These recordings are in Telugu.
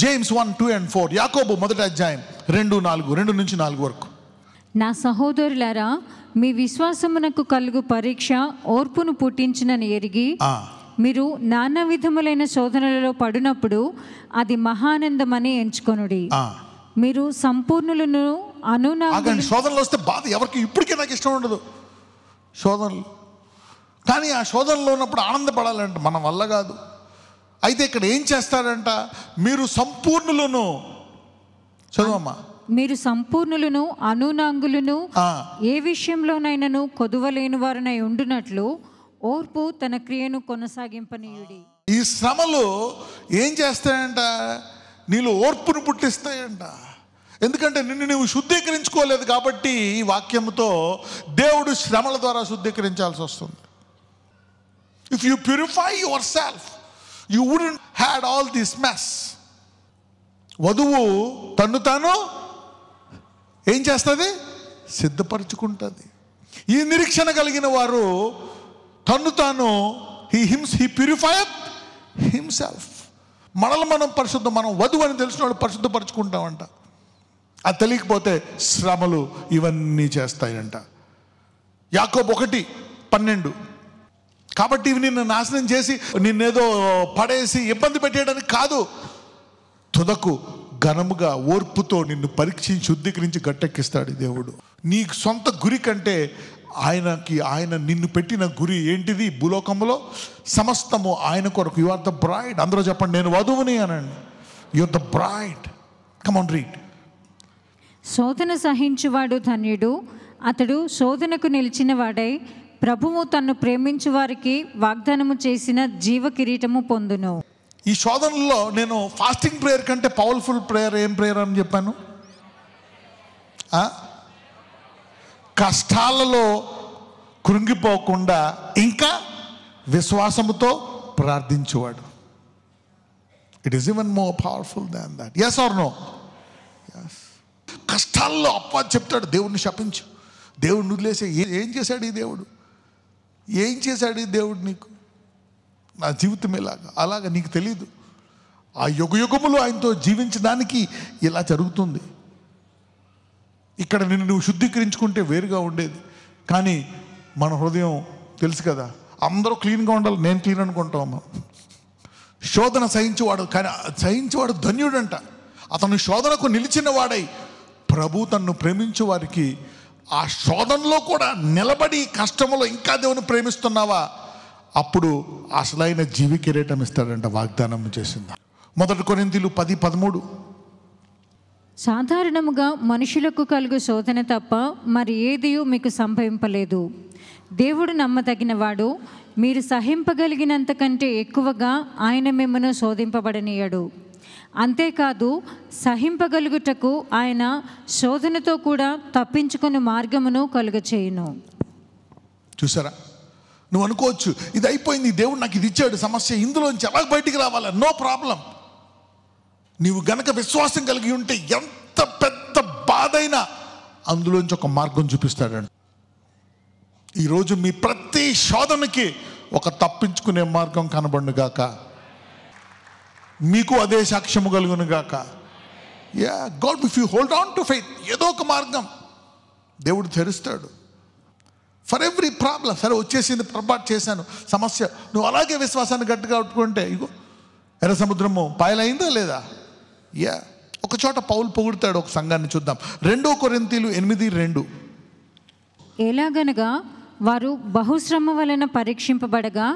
జేమ్స్ 1:2-4, యాకోబు మొదటి అధ్యాయం 2 నుంచి 4 వరకు. నా సహోదరులారా, మీ విశ్వాసమునకు కలుగు పరీక్ష ఓర్పును పుట్టించునని ఎరిగి మీరు నానా విధములైన శోధనలలో పడినప్పుడు అది మహానందమని ఎంచుకొనుడి. మీరు సంపూర్ణులను శోధనలు వస్తే బాధ ఎవరికి ఇప్పటికే నాకు ఇష్టం ఉండదు శోధనలు, కానీ ఆ శోధనలో ఉన్నప్పుడు ఆనందపడాలంట మన వల్ల కాదు. అయితే ఇక్కడ ఏం చేస్తాడంట, మీరు సంపూర్ణులను, చదువమ్మా, మీరు సంపూర్ణులను అనునాంగులను ఏ విషయంలోనైనాను కొదువలేని వారినై ఉండునట్లు ఓర్పు తన క్రియను కొనసాగింపనీయుడి. ఈ శ్రమలు ఏం చేస్తాయంట, నీళ్ళు ఓర్పును పుట్టిస్తాయంట. ఎందుకంటే నిన్ను నువ్వు శుద్ధీకరించుకోలేదు కాబట్టి ఈ వాక్యంతో దేవుడు శ్రమల ద్వారా శుద్ధీకరించాల్సి వస్తుంది. If you purify your self you wouldn't had all this mess. వధువు తన్ను తాను ఏం చేస్తుంది, సిద్ధపరచుకుంటుంది. ఈ నిరీక్షణ కలిగిన వారు తన్ను తాను హీ ప్యూరిఫైయత్ హిమ్సెల్ఫ్. మనల్ని మనం పరిశుద్ధం, మనం వధువు అని తెలిసిన వాళ్ళు పరిశుద్ధపరచుకుంటామంట. అది తెలియకపోతే శ్రమలు ఇవన్నీ చేస్తాయంట. యాకోబు 1:12, కాబట్టి ఇవి నిన్ను నాశనం చేసి నిన్నేదో పడేసి ఇబ్బంది పెట్టేయడానికి కాదు, తుదకు ఘనముగా ఓర్పుతో నిన్ను పరీక్షించి శుద్ధీకరించి గట్టెక్కిస్తాడు దేవుడు. నీ సొంత గురి కంటే ఆయన నిన్ను పెట్టిన గురి ఏంటిది, భూలోకంలో సమస్తము ఆయన కొరకు. You are the bride. అందరూ చెప్పండి, నేను వధువుని అనండి. You are the bride. Come on read. శోధన సహించువాడు ధన్యుడు, అతడు శోధనకు నిలిచిన వాడై ప్రభువు తన్ను ప్రేమించు వారికి వాగ్దానము చేసిన జీవ కిరీటము పొందును. ఈ శోధనలో నేను ఫాస్టింగ్ ప్రేయర్ కంటే పవర్ఫుల్ ప్రేయర్ ఏం ప్రేయర్ అని చెప్పాను, కష్టాలలో కృంగిపోకుండా ఇంకా విశ్వాసముతో ప్రార్థించేవాడు. It is even more powerful than that. Yes or no? Yes. కష్టాల్లో అప్ప చెప్తాడు, దేవుడిని శపించు, దేవుడిని వదిలేసే. ఏం చేశాడు ఈ దేవుడు, ఏం చేశాడు ఈ దేవుడు నీకు? నా జీవితం అలాగా నీకు తెలీదు. ఆ యుగములు ఆయనతో జీవించడానికి ఇలా జరుగుతుంది. ఇక్కడ నిన్ను నువ్వు శుద్ధీకరించుకుంటే వేరుగా ఉండేది, కానీ మన హృదయం తెలుసు కదా, అందరూ క్లీన్గా ఉండాలి, నేను క్లీన్ అనుకుంటాం. శోధన సహించేవాడు, కానీ సహించేవాడు ధన్యుడంట. అతను శోధనకు నిలిచిన వాడై ప్రభు తన్ను ప్రేమించే వారికి ఆ శోధనలో కూడా నిలబడి కష్టంలో ఇంకా దేవుని ప్రేమిస్తున్నావా, అప్పుడు అసలైన జీవి కిరీటం ఇస్తాడంట, వాగ్దానం చేసింది. 1 కొరింథీయులు 10:13. సాధారణముగా మనుషులకు కలుగు శోధన తప్ప మరి ఏదియూ మీకు సంభవింపలేదు. దేవుడు నమ్మదగినవాడు, మీరు సహింపగలిగినంత కంటే ఎక్కువగా ఆయన మిమ్మను శోధింపబడనీయడు. అంతేకాదు, సహింపగలుగుటకు ఆయన శోధనతో కూడా తప్పించుకునే మార్గమును కలుగచేయును. చూసారా, నువ్వు అనుకోవచ్చు ఇది అయిపోయింది, దేవుడు నాకు ఇది ఇచ్చాడు సమస్య, ఇందులోంచి ఎలా బయటికి రావాలా? No problem. నీవు గనక విశ్వాసం కలిగి ఉంటే ఎంత పెద్ద బాధ అయినా అందులోంచి ఒక మార్గం చూపిస్తాడండి. ఈరోజు మీ ప్రతి శోధనకి ఒక తప్పించుకునే మార్గం కనబడును గాక. మీకు అదే సాక్ష్యము కలుగును గాక. Yeah God, if you hold on to faith, ఏదో ఒక మార్గం దేవుడు తెరుస్తాడు. For every problem. సరే వచ్చేసింది, పొరపాటు చేశాను, సమస్య, నువ్వు అలాగే విశ్వాసాన్ని గట్టిగా పట్టుకుంటే ఇగో ఎర్ర సముద్రము పాయలైందా లేదా? యా. ఒక చోట పౌలు పొగుడుతాడు ఒక సంఘాన్ని, చూద్దాం. 2 కొరింథీయులు 8:2. ఎలాగనగా వారు బహుశ్రమ వలన పరీక్షింపబడగా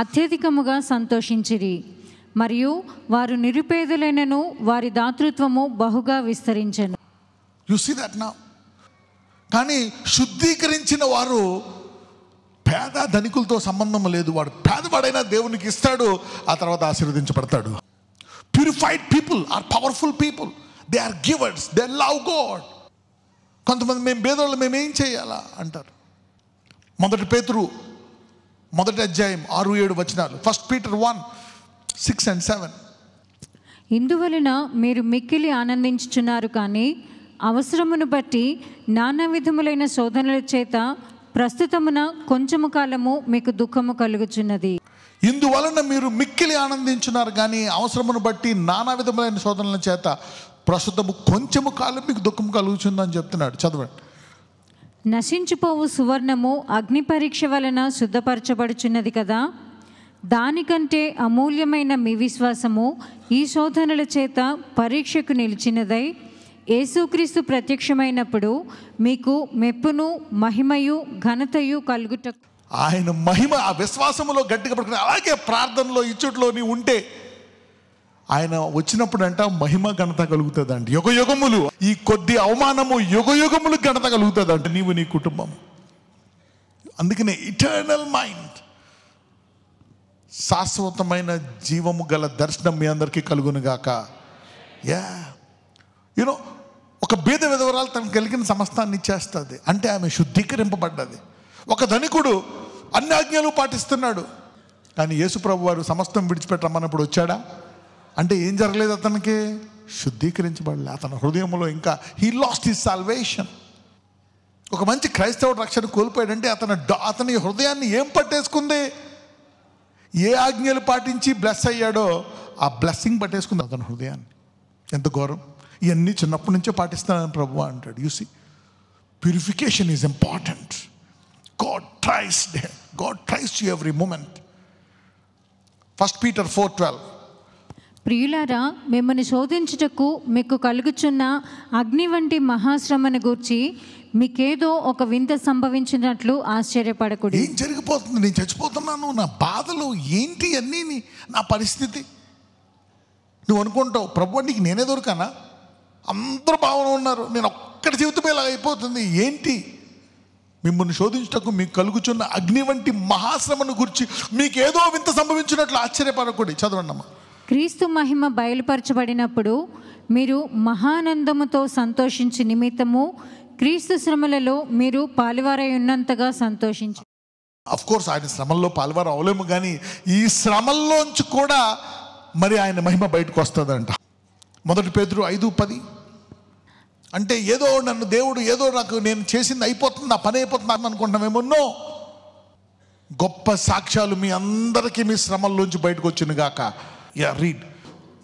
అత్యధికముగా సంతోషించిరి, మరియు వారు నిరుపేదలైనను వారి దాతృత్వము బహుగా విస్తరించెను. You see that now. కానీ శుద్ధీకరించిన వారు పేద ధనికులతో సంబంధం లేదు, వాడు పేదవాడైనా దేవునికి ఇస్తాడు, ఆ తర్వాత ఆశీర్వదించబడతాడు. Purified people are powerful people. They are givers, they love God. కొంతమంది మేము పేదవాళ్ళు, మేమేం చేయాలా అంటారు. 1 పేతురు 1 అధ్యాయం 6-7 వచనాలు. 1 Peter 1:6-7. ఇందువలన మీరు మిక్కిలి ఆనందించుచున్నారు, కానీ అవసరమును బట్టి నానా విధములైన శోధనల చేత ప్రస్తుతమున కొంచెము కాలము మీకు దుఃఖము కలుగుచున్నది. ఇందువలన మీరు మిక్కిలి ఆనందించున్నారు, కానీ అవసరమును బట్టి నానా విధములైన శోధనల చేత ప్రస్తుతము కొంచెము కాలం మీకు దుఃఖం కలుగుతుందని చెప్తున్నాడు. చదవండి. నశించిపోవు సువర్ణము అగ్ని పరీక్ష వలన శుద్ధపరచబడుచున్నది కదా, దానికంటే అమూల్యమైన మీ విశ్వాసము ఈ శోధనల చేత పరీక్షకు నిలిచినదై యేసుక్రీస్తు ప్రత్యక్షమైనప్పుడు మీకు మెప్పును మహిమయు ఘనతయు కలుగుట. ఆయన మహిమ ఆ విశ్వాసములో గట్టిగా పడుకుని అలాగే ప్రార్థనలో ఇచ్చుట్లో నీ ఉంటే ఆయన వచ్చినప్పుడు అంట మహిమ ఘనత కలుగుతుందంట. యుగ యుగములు ఈ కొద్ది అవమానము యుగ యుగములు ఘనత కలుగుతుందంట నీవు నీ కుటుంబం. అందుకనే ఇటర్నల్ మైండ్, శాశ్వతమైన జీవము గల దర్శనం మీ అందరికీ కలుగును గాక. యూనో ఒక బీద విధవరాలు తనకు కలిగిన సమస్తాన్ని ఇచ్చేస్తుంది అంటే ఆమె శుద్ధీకరింపబడ్డది. ఒక ధనికుడు అన్ని ఆజ్ఞలు పాటిస్తున్నాడు, కానీ యేసుప్రభు వారు సమస్తం విడిచిపెట్టమన్నప్పుడు వచ్చాడా అంటే ఏం జరగలేదు, అతనికి శుద్ధీకరించబడలే. అతని హృదయంలో ఇంకా హీ లాస్ట్ హిస్ సాల్వేషన్. ఒక మంచి క్రైస్తవుడు రక్షణ కోల్పోయాడంటే అతని హృదయాన్ని ఏం పట్టేసుకుంది, ఏ ఆజ్ఞలు పాటించి బ్లెస్ అయ్యాడో ఆ బ్లెస్సింగ్ పట్టేసుకుంది అతని హృదయాన్ని. ఎంత ఘోరం. ఇవన్నీ చిన్నప్పటి నుంచే పాటిస్తానని ప్రభువా అంటాడు. You see, purification is important. God tries you every moment. 1 Peter 4:12. ప్రియులారా, మిమ్మల్ని శోధించుటకు మీకు కలుగుచున్న అగ్ని వంటి మహాశ్రమను గూర్చి మీకేదో ఒక వింత సంభవించినట్లు ఆశ్చర్యపడకూడదు. ఏం జరిగిపోతుంది, నేను చచ్చిపోతున్నాను, నా బాధలు ఏంటి అన్నీ, నా పరిస్థితి. నువ్వు అనుకుంటావు ప్రభు నీకు నేనే దొరికానా, అందరూ బాగానే ఉన్నారు, నేను ఒక్కడి జీవితమే ఇలా అయిపోతుంది ఏంటి. మిమ్మల్ని శోధించుటకు మీకు కలుగుచున్న అగ్ని వంటి మహాశ్రమను గురించి మీకేదో వింత సంభవించినట్లు ఆశ్చర్యపడకూడదు. చదవండి అమ్మా. క్రీస్తు మహిమ బయలుపరచబడినప్పుడు మీరు మహానందముతో సంతోషించి నిమిత్తము క్రీస్తు శ్రమలలో మీరు పాలువారై ఉన్నంతగా సంతోషించు. అఫ్ కోర్స్ ఆయన శ్రమల్లో పాలువారు అవలేము, కానీ ఈ శ్రమల్లోంచి కూడా మరి ఆయన మహిమ బయటకు వస్తుందంట. 1 పేతురు 5:10. అంటే ఏదో నన్ను దేవుడు ఏదో నాకు నేను చేసింది అయిపోతుంది, నా పని అయిపోతుంది అనుకుంటున్నామేమో. గొప్ప సాక్ష్యాలు మీ అందరికీ మీ శ్రమల్లోంచి బయటకు వచ్చిన గాక. రీడ్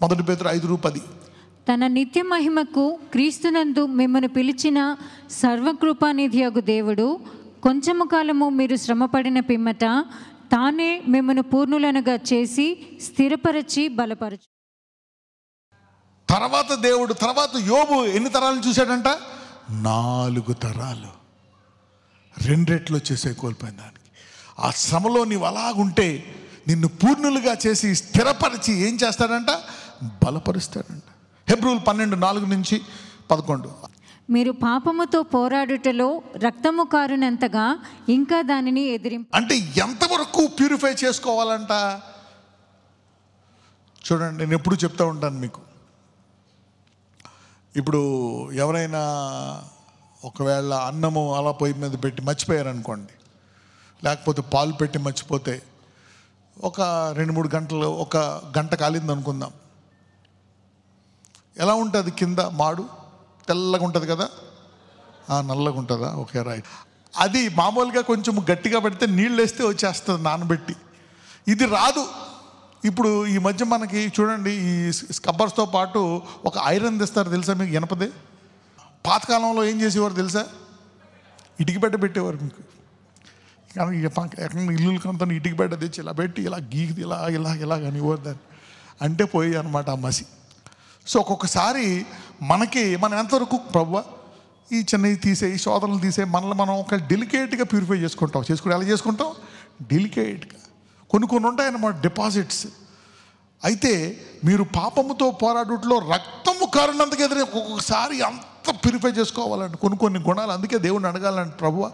1 పేతురు 5:10. తన నిత్య మహిమకు క్రీస్తునందు మిమ్మల్ని పిలిచిన సర్వకృపానిధియగు దేవుడు కొంచెము కాలము మీరు శ్రమపడిన పిమ్మట తానే మిమ్మల్ని పూర్ణులనుగా చేసి స్థిరపరచి బలపరచు. తర్వాత యోబు ఎన్ని తరాలను చూశాడంట, 4 తరాలు. 2 రెట్లు వచ్చేసే కోల్పోయిన దానికి. ఆ శ్రమలో నీవు అలాగుంటే నిన్ను పూర్ణులుగా చేసి స్థిరపరిచి ఏం చేస్తాడంట, బలపరుస్తాడంట. హెబ్రూలు 12:4-11. మీరు పాపముతో పోరాడుటలో రక్తము కారునంతగా ఇంకా దానిని ఎదిరింపు. అంటే ఎంతవరకు ప్యూరిఫై చేసుకోవాలంట చూడండి. నేను ఎప్పుడు చెప్తా ఉంటాను మీకు, ఇప్పుడు ఎవరైనా ఒకవేళ అన్నము అలా పొయ్యి మీద పెట్టి మర్చిపోయారనుకోండి, లేకపోతే పాలు పెట్టి మర్చిపోతే ఒక 2-3 గంటలు, 1 గంట కాలింది అనుకుందాం. ఎలా ఉంటుంది కింద మాడు, తెల్లగా ఉంటుంది కదా, నల్లగా ఉంటుందా, ఓకే రైట్. అది మామూలుగా కొంచెం గట్టిగా పెడితే నీళ్ళు వేస్తే వచ్చేస్తుంది నానబెట్టి, ఇది రాదు. ఇప్పుడు ఈ మధ్య మనకి చూడండి ఈ స్కబ్బర్స్తో పాటు ఒక ఐరన్ తెస్తారు తెలుసా మీకు, ఇనపదే. పాతకాలంలో ఏం చేసేవారు తెలుసా, ఇటుక బెడ్డ పెట్టేవారు మీకు. కానీ ఇల్లు కంతా ఇటుక బెడ్డ తెచ్చి ఇలా పెట్టి ఇలా గీకి ఇలా కానివ్వరు దాన్ని అంటే పోయి అనమాట ఆ మసి. సో ఒక్కొక్కసారి మనం ఎంతవరకు ప్రభువా ఈ చిన్నవి తీసే, ఈ శోధనలు తీసే, మనల్ని మనం ఒక డెలికేట్గా ప్యూరిఫై చేసుకుంటాం. ఎలా చేసుకుంటాం, డెలికేట్గా. కొన్ని ఉంటాయన్నమాట డిపాజిట్స్. అయితే మీరు పాపముతో పోరాడుట్లో రక్తము కారణందుకు ఎదురే ఒక్కొక్కసారి అంత ప్యూరిఫై చేసుకోవాలంటే కొన్ని గుణాలు. అందుకే దేవుడిని అడగాలంటే ప్రభువా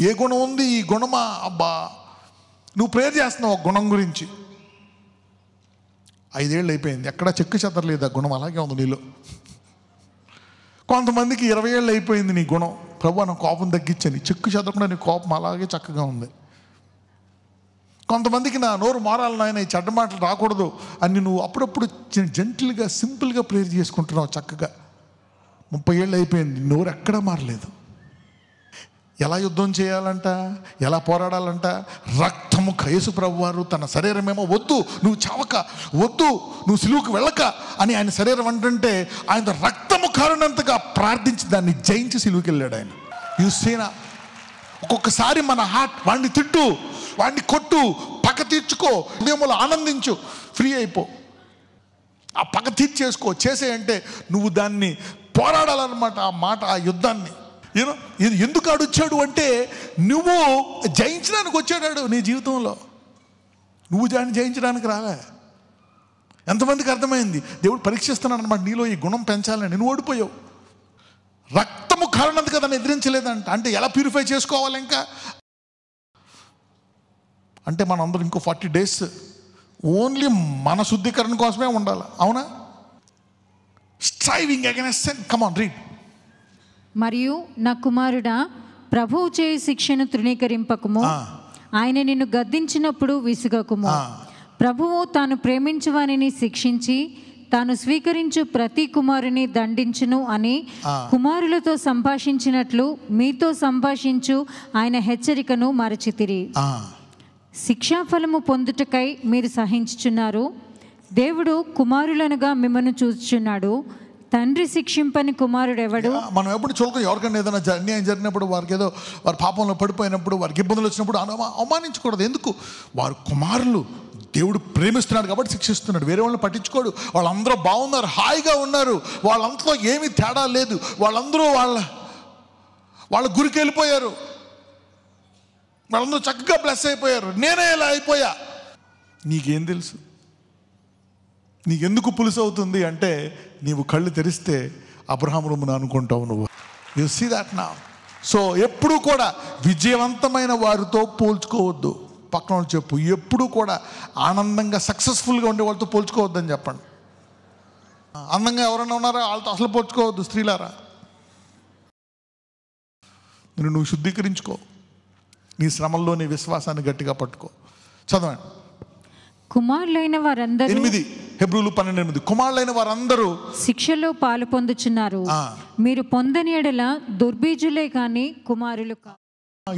ఏ గుణం ఉంది, ఈ గుణమా, అబ్బా నువ్వు ప్రేయర్ చేస్తున్నావు ఒక గుణం గురించి, 5 ఏళ్ళు అయిపోయింది, ఎక్కడా చెక్కు చెదరలేదు, ఆ గుణం అలాగే ఉంది నీలో. కొంతమందికి 20 ఏళ్ళు అయిపోయింది నీ గుణం, ప్రభువా నా కోపం తగ్గించని, చెక్కు చెదరకుండా నీ కోపం అలాగే చక్కగా ఉంది. కొంతమందికి నా నోరు మారాలి నాయన, ఈ చెడ్డ మాటలు రాకూడదు అని నువ్వు అప్పుడప్పుడు జెంటిల్గా సింపుల్గా ప్రేయర్ చేసుకుంటున్నావు చక్కగా. 30 ఏళ్ళు అయిపోయింది, నోరు ఎక్కడా మారలేదు. ఎలా యుద్ధం చేయాలంట, ఎలా పోరాడాలంట? రక్తము యేసు ప్రభు వారు తన శరీరమేమో వద్దు నువ్వు చావక, వద్దు నువ్వు సిలువుకు వెళ్ళక అని ఆయన శరీరం అంటుంటే ఆయన రక్తము కారణంతగా ప్రార్థించి దాన్ని జయించి సిలువుకి వెళ్ళాడు ఆయన. యూసీనా, ఒక్కొక్కసారి మన హార్ట్, వాడిని తిట్టు, వాడిని కొట్టు, పగ తీర్చుకో, హృదయంలో ఆనందించు, ఫ్రీ అయిపో, ఆ పగ తీర్చేసుకో. చేసేయంటే నువ్వు దాన్ని పోరాడాలన్నమాట, ఆ మాట, ఆ యుద్ధాన్ని. ఇది ఎందుకు ఆడొచ్చాడు అంటే నువ్వు జయించడానికి వచ్చాడు నీ జీవితంలో. నువ్వు దాన్ని జయించడానికి రాలే. ఎంతమందికి అర్థమైంది? దేవుడు పరీక్షిస్తున్నాడు అనమాట, నీలో ఈ గుణం పెంచాలని. నువ్వు ఓడిపోయావు. రక్తము కారణంతగా దాన్ని ఎదిరించలేదంట. అంటే ఎలా ప్యూరిఫై చేసుకోవాలి ఇంకా అంటే మనం అందరం ఇంకో 40 days ఓన్లీ మన శుద్ధీకరణ కోసమే ఉండాలి. అవునా? Striving against sin. Come on, read. మరియు నా కుమారుడా, ప్రభువు చేయి శిక్షను తృణీకరింపకము. ఆయన నిన్ను గద్దించినప్పుడు విసుగకుము. ప్రభువు తాను ప్రేమించు వానిని శిక్షించి తాను స్వీకరించు ప్రతి కుమారుని దండించును అని కుమారులతో సంభాషించినట్లు మీతో సంభాషించు ఆయన హెచ్చరికను మరచితిరి. శిక్షాఫలము పొందుటకై మీరు సహించుచున్నారు. దేవుడు కుమారులనుగా మిమ్మల్ని చూచుచున్నాడు. తండ్రి శిక్షింపని కుమారుడు ఎవడు? మనం ఎప్పుడు చూడక ఎవరికైనా ఏదైనా అన్యాయం జరిగినప్పుడు, వారికి ఏదో వారి పాపంలో పడిపోయినప్పుడు, వారికి ఇబ్బందులు వచ్చినప్పుడు అవమానించకూడదు. ఎందుకు? వారు కుమారులు. దేవుడు ప్రేమిస్తున్నాడు కాబట్టి శిక్షిస్తున్నాడు. వేరే వాళ్ళని పట్టించుకోడు. వాళ్ళందరూ బాగున్నారు, హాయిగా ఉన్నారు, వాళ్ళంతలో ఏమీ తేడా లేదు. వాళ్ళందరూ వాళ్ళ గురికి వెళ్ళిపోయారు. వాళ్ళందరూ చక్కగా బ్లెస్ అయిపోయారు. నేనే ఇలా అయిపోయా. నీకేం తెలుసు? నీకెందుకు పులుసు అవుతుంది అంటే నీవు కళ్ళు తెరిస్తే అబ్రహాము రొమ్మున అనుకుంటావు నువ్వు. You see that now. So ఎప్పుడు కూడా విజయవంతమైన వారితో పోల్చుకోవద్దు. పక్కన వాళ్ళు చెప్పు, ఎప్పుడు కూడా ఆనందంగా సక్సెస్ఫుల్గా ఉండే వాళ్ళతో పోల్చుకోవద్దని చెప్పండి. అందంగా ఎవరైనా ఉన్నారా వాళ్ళతో అసలు పోల్చుకోవద్దు. స్త్రీలారా, నువ్వు శుద్ధీకరించుకో. నీ శ్రమల్లో నీ విశ్వాసాన్ని గట్టిగా పట్టుకో. చదవండి. కుమారులైన వారందరూ 8 హెబ్రీలు 12:8 కుమారులైన వారందరూ శిక్షలో పాలు పొందుచున్నారు. మీరు పొందని ఎడల దుర్బీజులే కానీ కుమారులు కాదు.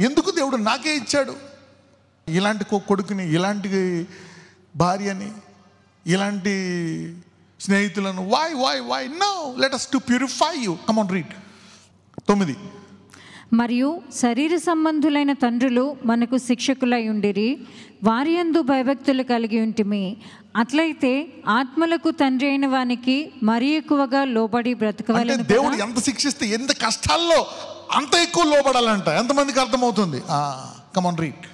ఎందుకు దేవుడు నాకే ఇచ్చాడు ఇలాంటి కొడుకుని, ఇలాంటి భార్యని, ఇలాంటి స్నేహితులను? Why no let us to purify you. Come on, read. 9. మరియు శరీర సంబంధులైన తండ్రులు మనకు శిక్షకులై ఉండిరి, వారి యందు భయభక్తులు కలిగి ఉంటిమి. అట్లయితే ఆత్మలకు తండ్రి అయిన వానికి మరీ ఎక్కువగా లోబడి బ్రతకవలెను. దేవుడు ఎంత శిక్షిస్తే, ఎంత కష్టాల్లో అంత ఎక్కువ లోబడాలంట. ఎంతమందికి అర్థమవుతుంది? Come on, read.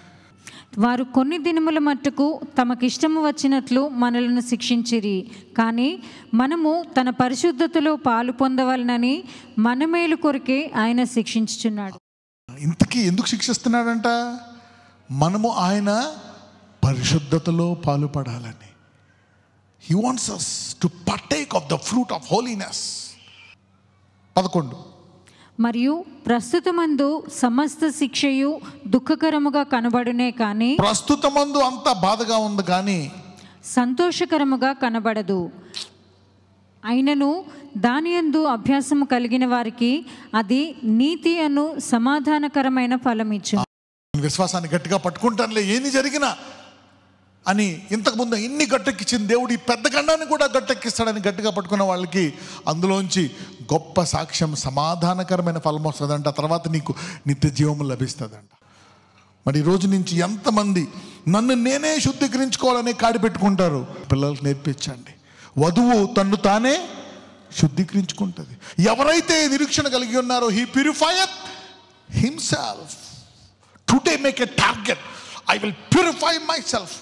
వారు కొన్ని దినముల మట్టుకు తమకిష్టము వచ్చినట్లు మనలను శిక్షించిరి. కానీ మనము తన పరిశుద్ధతలో పాలు పొందవలనని మన మేలు కొరకే ఆయన శిక్షించుచున్నాడు. ఇంతకీ ఎందుకు శిక్షిస్తున్నాడంట? మనము ఆయన పరిశుద్ధతలో పాలుపడాలని. He wants us to partake of the fruit of holiness. 11. మరియు ప్రస్తుతమందు సమస్త శిక్షయు దుఃఖకరముగా కనబడునే కానీ, ప్రస్తుతమందు అంత బాధగా ఉంది కానీ సంతోషకరముగా కనబడదు. అయినను దాని యందు అభ్యాసము కలిగిన వారికి అది నీతి అను సమాధానకరమైన ఫలమిచ్చు. విశ్వాసాన్ని గట్టిగా పట్టుకుంటానులే ఏది జరిగినా అని ఇంతకుముందు ఇన్ని గట్టెక్కించిన దేవుడు ఈ పెద్ద గండాన్ని కూడా గట్టెక్కిస్తాడని గట్టిగా పట్టుకున్న వాళ్ళకి అందులోంచి గొప్ప సాక్ష్యం, సమాధానకరమైన ఫలం వస్తుందంట. తర్వాత నీకు నిత్య జీవము లభిస్తుందంట. మరి ఈ రోజు నుంచి ఎంతమంది నన్ను నేనే శుద్ధీకరించుకోవాలని కాడి పెట్టుకుంటారు? పిల్లలకు నేర్పించండి. వధువు తన్ను తానే శుద్ధీకరించుకుంటుంది. ఎవరైతే నిరీక్షణ కలిగి ఉన్నారో he purifieth himself. Today make a target, I will purify myself.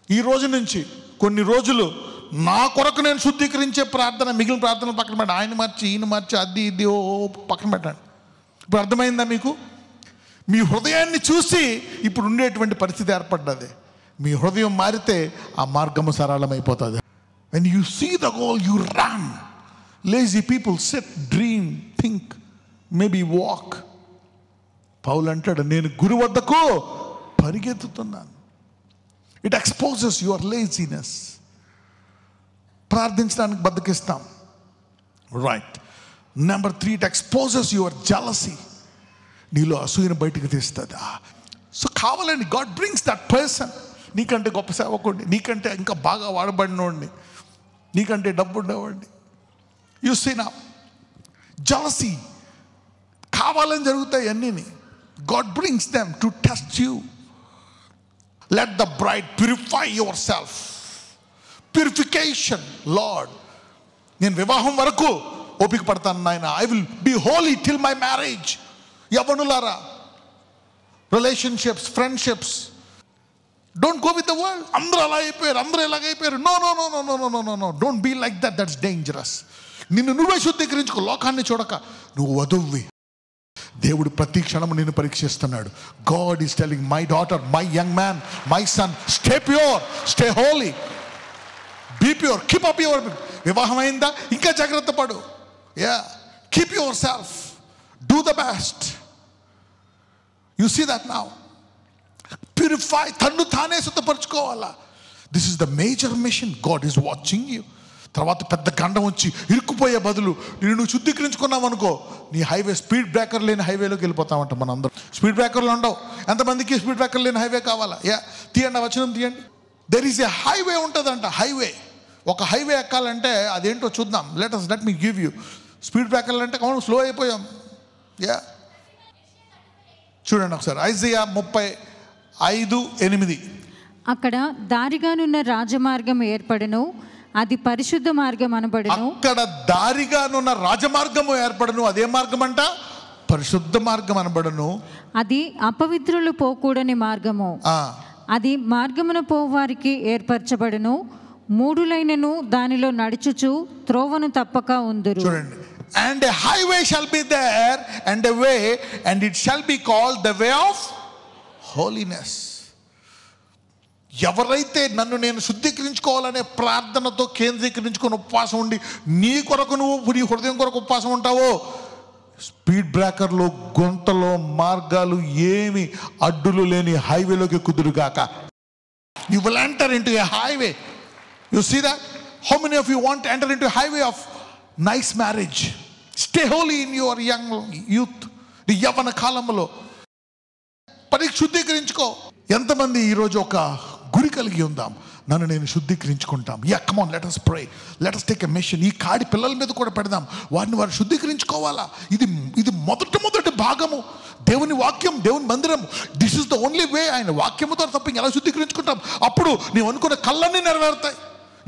ఈ రోజు నుంచి కొన్ని రోజులు నా కొరకు నేను శుద్ధీకరించే ప్రార్థన, మిగిలిన ప్రార్థనలు పక్కన పెట్టండి. ఆయన మార్చి, ఈయన మార్చి, అది ఇది పక్కన పెట్టండి. ఇప్పుడు అర్థమైందా మీకు? మీ హృదయాన్ని చూసి ఇప్పుడు ఉండేటువంటి పరిస్థితి ఏర్పడ్డది. మీ హృదయం మారితే ఆ మార్గము సరళమైపోతుంది. When you see the goal, you run. Lazy people sit, dream, think, maybe walk. పౌలు అంటాడు, నేను గురి వద్దకు పరిగెత్తుతున్నాను. It exposes your laziness. ప్రార్థించడానికి బద్దకిస్తాం. Right. Number 3, it exposes your jealousy. నీలో అసూయను బయటకు తీస్తుందా? సో కావాలండి, గాడ్ బ్రింగ్స్ దట్ పర్సన్. నీకంటే గొప్ప సేవకుడిని, నీకంటే ఇంకా బాగా వాడబడినోడిని, నీకంటే డబ్బు ఉండేవాడిని. యు సీ నౌ జలసీ కావాలని జరుగుతాయి అన్నీని. God brings them to test you. Let the bride purify yourself. Purification. Lord, నేను వివాహం వరకు ఓపిక పడతాను నాయన. I will be holy till my marriage. యవ్వనులారా, relationships, friendships, don't go with the world. అందరూ అలా అయిపోయారు, అందరూ ఎలాగైపోయారు. No no no no no no no no no don't be like that. That's dangerous. నిన్ను నువ్వే శుద్ధీకరించుకో. లోకాన్ని చూడక నువ్వు వధువువి. దేవుడు ప్రతి క్షణము నిన్ను పరీక్షిస్తున్నాడు. God is telling my daughter, my young man, my son, stay pure, stay holy, be pure, keep up your. వివాహం అయిందా? ఇంకా జాగ్రత్త పడు. Yeah, keep yourself, do the best. You see that now. Purify. తన్ను తానే శుద్ధపరచుకోవాలా. This is the major mission. God is watching you. తర్వాత పెద్ద గండం వచ్చి ఇరుక్కుపోయే బదులు నువ్వు శుద్ధీకరించుకున్నావు అనుకో, నీ హైవే, స్పీడ్ బ్రేకర్ లేని హైవేలోకి వెళ్ళిపోతామంట. మన అందరం స్పీడ్ బ్రేకర్లు ఉండవు. ఎంతమందికి స్పీడ్ బ్రేకర్ లేని హైవే కావాలా? యా, తీయండి, వచనం తీయండి. దెర్ ఈస్ ఏ హైవే ఉంటుందంట. హైవే, ఒక హైవే ఎక్కాలంటే అదేంటో చూద్దాం. Let me give you. Speed బ్రేకర్లు అంటే అవును, స్లో అయిపోయాం. యా, చూడండి ఒకసారి ఐజయా 35:8. అక్కడ దారిగానున్న రాజమార్గం ఏర్పడను, అది పరిశుద్ధ మార్గం అనబడును. అక్కడ దారిగానున్న రాజమార్గము ఏర్పడను. అదే మార్గం అంట? పరిశుద్ధ మార్గం అనబడను. అది అపవిత్రులు పోకూడని మార్గము. అది మార్గమున పోవారికి ఏర్పరచబడును. మూఢులైనను దానిలో నడుచుచు త్రోవను తప్పక ఉందురు. చూడండి, and a highway shall be there and a way, and it shall be called the way of holiness. ఎవరైతే నన్ను నేను శుద్ధీకరించుకోవాలనే ప్రార్థనతో కేంద్రీకరించుకొని ఉపవాసం ఉండి నీ కొరకు నువ్వు నీ హృదయం కొరకు ఉపవాసం ఉంటావో, స్పీడ్ బ్రేకర్లు, గుంతలో, మార్గాలు ఏమి అడ్డులు లేని హైవేలోకి కుదురుగాక. You will enter into a highway. You see that? How many of you want to enter into a highway of nice marriage? Stay holy in your young youth. నీ యవ్వన కాలంలో శుద్ధీకరించుకో. ఎంతమంది ఈరోజు ఒక గురి కలిగి ఉందాం, నన్ను నేను శుద్ధీకరించుకుంటాం. Yeah, come on, let us pray, let us take a mission. ఈ కాడి పిల్లల మీద కూడా పెడదాం. వారిని వారు శుద్ధీకరించుకోవాలా. ఇది మొదటి భాగము. దేవుని వాక్యం, దేవుని మందిరం. This is the only way. ఆయన వాక్యముతో తప్ప ఎలా శుద్ధీకరించుకుంటాం? అప్పుడు నీవు అనుకున్న కళ్ళన్నీ నెరవేరుతాయి.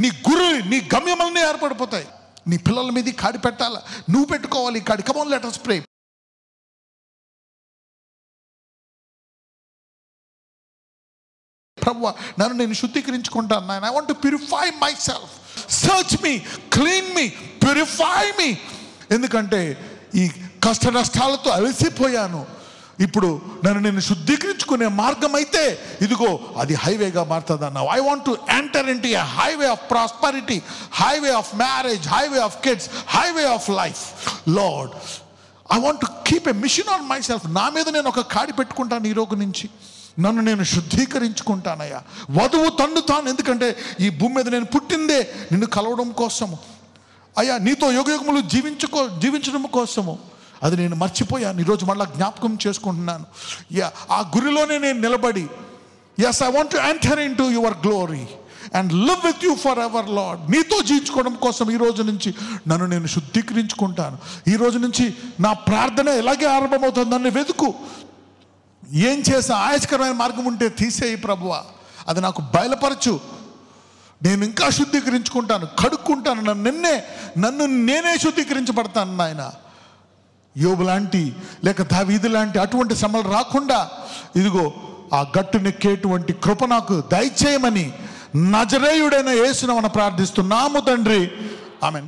నీ గురి, నీ గమ్యమన్నీ ఏర్పడిపోతాయి. నీ పిల్లల మీద కాడి పెట్టాలా, నువ్వు పెట్టుకోవాలి ఈ కాడి. Come on, let us pray. ప్రభువా, నన్ను నేను శుద్ధీకరించుకుంటాను నాయన. I want to purify myself. Search me, clean me, purify me. ఎందుకంటే ఈ కష్ట నష్టాలతో అలసిపోయాను. ఇప్పుడు నన్ను నేను శుద్ధీకరించుకునే మార్గం అయితే ఇదిగో అది హైవేగా మారుతుంది అన్నావు. I want to enter into a highway of prosperity, highway of marriage, highway of kids, highway of life. Lord, I want to keep a mission on myself. నా మీద నేను ఒక కాడి పెట్టుకుంటాను. ఈ రోజు నుంచి నన్ను నేను శుద్ధీకరించుకుంటానయ్యా. వధువు తన్ను తాను, ఎందుకంటే ఈ భూమి మీద నేను పుట్టిందే నిన్ను కలవడం కోసము అయ్యా, నీతో యుగయుగములు జీవించడం కోసము. అది నేను మర్చిపోయాను. ఈరోజు మళ్ళీ జ్ఞాపకం చేసుకుంటున్నాను. యా, ఆ గురిలోనే నేను నిలబడి, yes, I want to enter in to your glory and live with you forever lord. నీతో జీవించుకోవడం కోసం ఈ రోజు నుంచి నన్ను నేను శుద్ధీకరించుకుంటాను. ఈ రోజు నుంచి నా ప్రార్థన ఎలాగే ఆరంభమవుతుంది. నన్ను వెతుకు. ఏం చేసా ఆయాస్కరమైన మార్గం ఉంటే తీసేయి ప్రభువా, అది నాకు బయలుపరచు. నేను ఇంకా శుద్ధీకరించుకుంటాను, కడుక్కుంటాను. నన్ను నేనే శుద్ధీకరించబడతాను నాయన. యోబు లాంటి లేక దావీదు లాంటి అటువంటి శ్రమలు రాకుండా ఇదిగో ఆ గట్టు నెక్కేటువంటి కృప నాకు దయచేయమని నజరేయుడైన యేసును మనం ప్రార్థిస్తున్నాము తండ్రి. ఆమేన్.